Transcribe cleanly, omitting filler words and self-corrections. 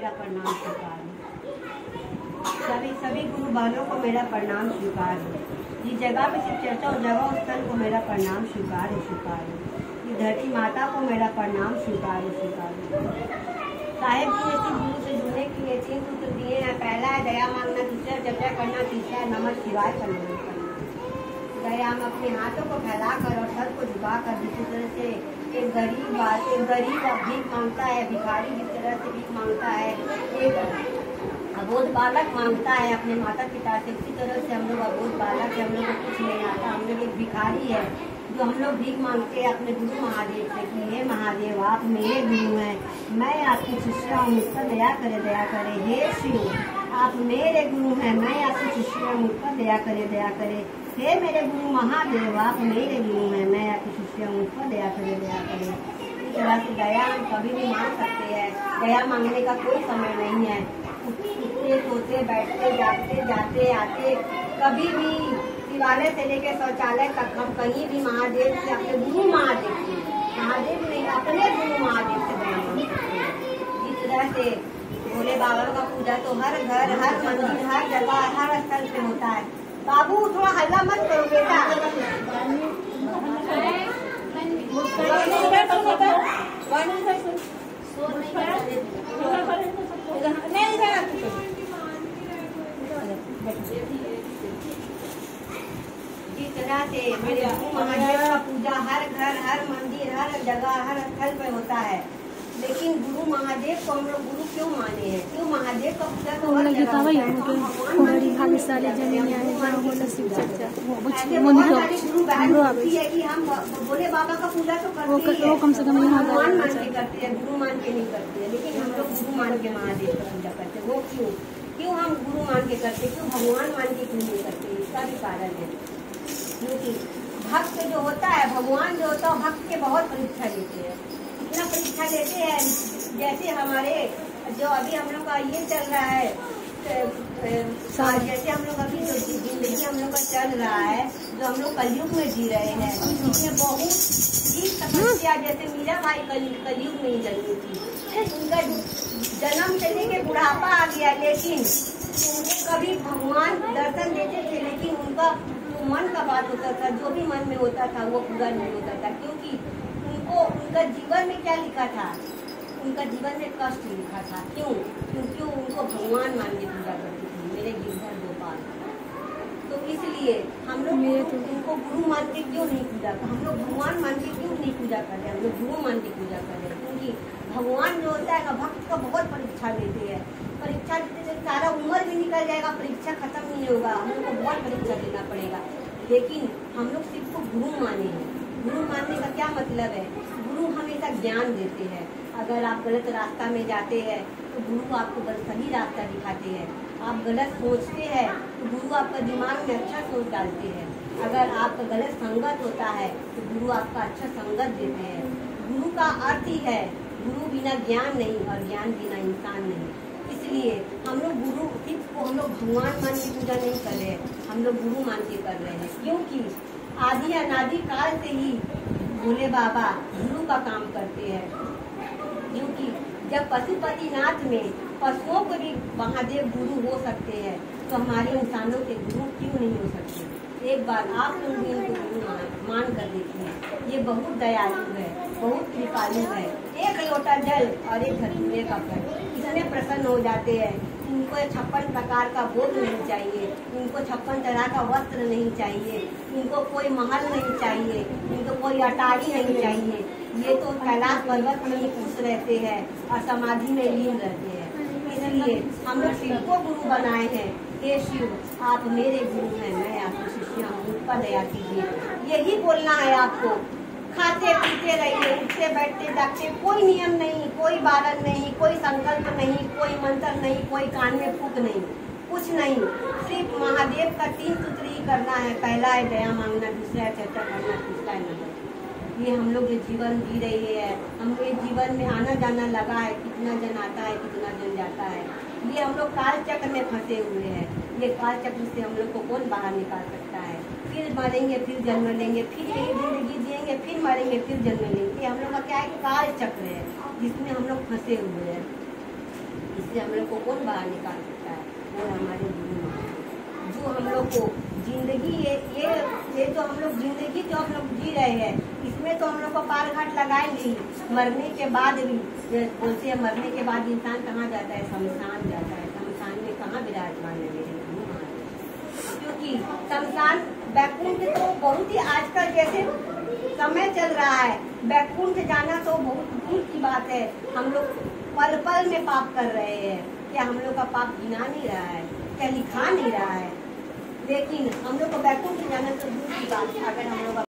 मेरा प्रणाम स्वीकार हो। सभी गुरु बहनों को मेरा प्रणाम स्वीकार हो। जिस जगह पे शिव चर्चा उस जगह स्थल को मेरा प्रणाम स्वीकार हो। इस धरती माता को मेरा प्रणाम स्वीकार हो। साहेब जी ने शिव गुरु से जुड़ने के लिए 3 सूत्र दिए हैं। पहला है दया मांगना, दूसरा चर्चा करना, तीसरा है नमः शिवाय करना। दया हम अपने हाथों को फैलाकर और सर को झुकाकर, जिस तरह से एक गरीब भीख मांगता है, भिखारी जिस तरह से भीख मांगता है, एक अबोध बालक मांगता है अपने माता पिता से, उसी तरह से हम लोग अबोध बालक है, हम लोग को कुछ नहीं आता, हम लोग एक भिखारी है जो हम लोग भीख मांगते हैं अपने गुरु महादेव से कि हे महादेव आप मेरे गुरु हैं, मैं आपकी शिष्या हूँ, मुझ पर दया करे। हे शिव आप मेरे गुरु हैं, मैं आपकी शिष्या हूँ, मुझ पर दया करे। हे मेरे गुरु महादेव आप मेरे गुरु हैं, मैं आपकी शिष्या हूँ, मुझ पर दया करे। इस तरह से दया हम कभी भी मांग सकते हैं। दया मांगने का कोई समय नहीं है। उठते सोते बैठते जाते आते कभी भी शिवालय से लेकर शौचालय तक हम कहीं भी महादेव से, अपने गुरु महादेव नहीं अपने गुरु महादेव से दया मांग सकते हैं। इस तरह से भोले बाबा का पूजा तो हर घर, हर मंदिर, हर जगह, हर स्थल पे होता है। बाबू थोड़ा हल्ला मत करो बेटा। जिस तरह से मेरे गुरु महादेव का पूजा हर घर, हर मंदिर, हर जगह, हर स्थल पे होता है, लेकिन गुरु महादेव को हम लोग गुरु क्यों माने हैं? क्यों महादेव का पूजा तो हर जगह होता है। कि हम भोले बाबा का पूजा तो करते हैं, कम से कम भगवान मान के करते हैं, गुरु मान के नहीं करते हैं, लेकिन हम लोग गुरु मान के महादेव का पूजा करते हैं। वो क्यों हम गुरु मान के करते, क्यों भगवान मान के क्यों नहीं करते? इसका भी कारण है क्योंकि भक्त जो होता है, भगवान जो होता है, भक्त के बहुत परीक्षा लेते हैं। इतना परीक्षा लेते हैं जैसे हमारे जो अभी हम लोग का ये चल रहा है, जैसे हम लोग अभी जो जिंदगी हम लोग का चल रहा है, जो हम लोग कलयुग में जी रहे हैं, इसमें बहुत ही समस्या, जैसे मीरा भाई कलयुग में ही जन्मी थी, उनका जन्म से लेके बुढ़ापा आ गया, लेकिन उनको कभी भगवान दर्शन देते थे, लेकिन उनका मन का बात होता था, जो भी मन में होता था वो पूरा नहीं होता था, क्योंकि उनको उनका जीवन में क्या लिखा था, उनका जीवन में कष्ट लिखा था। क्यों? क्योंकि उनको भगवान मान के पूजा करती थी, मेरे गिरधर गोपाल। तो इसलिए हम लोग उनको गुरु मान के क्यों नहीं पूजा कर, हम लोग भगवान मान के क्यों नहीं पूजा कर रहे, हम लोग गुरु मान के पूजा कर रहे हैं। क्योंकि भगवान जो होता है ना, भक्त का बहुत परीक्षा लेते हैं। परीक्षा देते सारा उम्र भी निकल जाएगा, परीक्षा खत्म नहीं होगा, हम लोग को बहुत परीक्षा देना पड़ेगा। लेकिन हम लोग सिर्फ को गुरु माने हैं। गुरु मानने का क्या मतलब है? गुरु हमेशा ज्ञान देते हैं। अगर आप गलत रास्ता में जाते हैं तो गुरु आपको सही रास्ता दिखाते हैं। आप गलत सोचते हैं तो गुरु आपका दिमाग में अच्छा सोच डालते हैं। अगर आपका गलत संगत होता है तो गुरु आपका अच्छा संगत देते हैं। गुरु का अर्थ ही है गुरु बिना ज्ञान नहीं और ज्ञान बिना इंसान नहीं। इसलिए हम लोग गुरु को हम लोग भगवान मान के पूजा नहीं कर रहे हैं, हम लोग गुरु मान के कर रहे हैं। क्योंकि आदि अनादि काल से ही भोले बाबा गुरु का काम करते हैं। क्योंकि जब पशुपतिनाथ में पशुओं को भी महादेव गुरु हो सकते हैं, तो हमारे इंसानों के गुरु क्यों नहीं हो सकते? एक बार आप लोग भी उनको गुरु मान कर देखिए। ये बहुत दयालु है, बहुत कृपालु है। एक लोटा जल और एक धतूरे का फल, इसमें प्रसन्न हो जाते हैं। इनको 56 प्रकार का भोग नहीं चाहिए, इनको 56 तरह का वस्त्र नहीं चाहिए, इनको कोई महल नहीं चाहिए, इनको कोई अटारी नहीं चाहिए। ये तो कैलाश पर्वत में ही खुश रहते हैं और समाधि में लीन रहते हैं। इसलिए हम लोग शिव को गुरु बनाए हैं। हे शिव आप मेरे गुरु हैं, मैं आपकी शिष्या हूँ, मुझ पर दया कीजिए। यही बोलना है आपको। खाते पीते रहिए, उठते बैठते जागते, कोई नियम नहीं, कोई बारन नहीं, कोई संकल्प नहीं, कोई मंत्र नहीं, कोई कान में फूक नहीं, कुछ नहीं। सिर्फ महादेव का 3 सूत्र ही करना है। पहला है दया मांगना, दूसरा है चर्चा करना, तीसरा है नमः। ये हम लोग जो जीवन जी रहे हैं, हम लोग जीवन में आना जाना लगा है, कितना जन आता है कितना जन जाता है। ये हम लोग काल चक्र में फंसे हुए हैं। ये काल चक्र से हम लोग को कौन बाहर निकाल सकता है? फिर मरेंगे, फिर जन्म लेंगे, फिर यही जिंदगी जिएंगे, फिर मरेंगे, फिर जन्म लेंगे। हम लोग का क्या है? काल चक्र है जिसमें हम लोग फंसे हुए हैं। से हम लोग को कौन बाहर निकाल सकता है? वो हमारे गुरु महाराज, जो हम लोग को जिंदगी ये तो हम लोग जिंदगी जो हम लोग जी रहे हैं, इसमें तो हम लोग को पार घाट लगाएंगे। मरने के बाद भी बोलते हैं, मरने के बाद इंसान कहाँ जाता है? शमशान जाता है। शमशान में कहाँ विराजमान है मेरे गुरु महाराज? क्योंकि शमशान बैकुंठ तो बहुत ही आजकल जैसे समय चल रहा है, बैकुंठ जाना तो बहुत दूर की बात है। हम लोग पल पल में पाप कर रहे हैं। क्या हम लोग का पाप गिना नहीं रहा है? क्या लिखा नहीं रहा है? लेकिन हम लोग को बैकुंठ जाना तो दूर की बात है। अगर हम लोग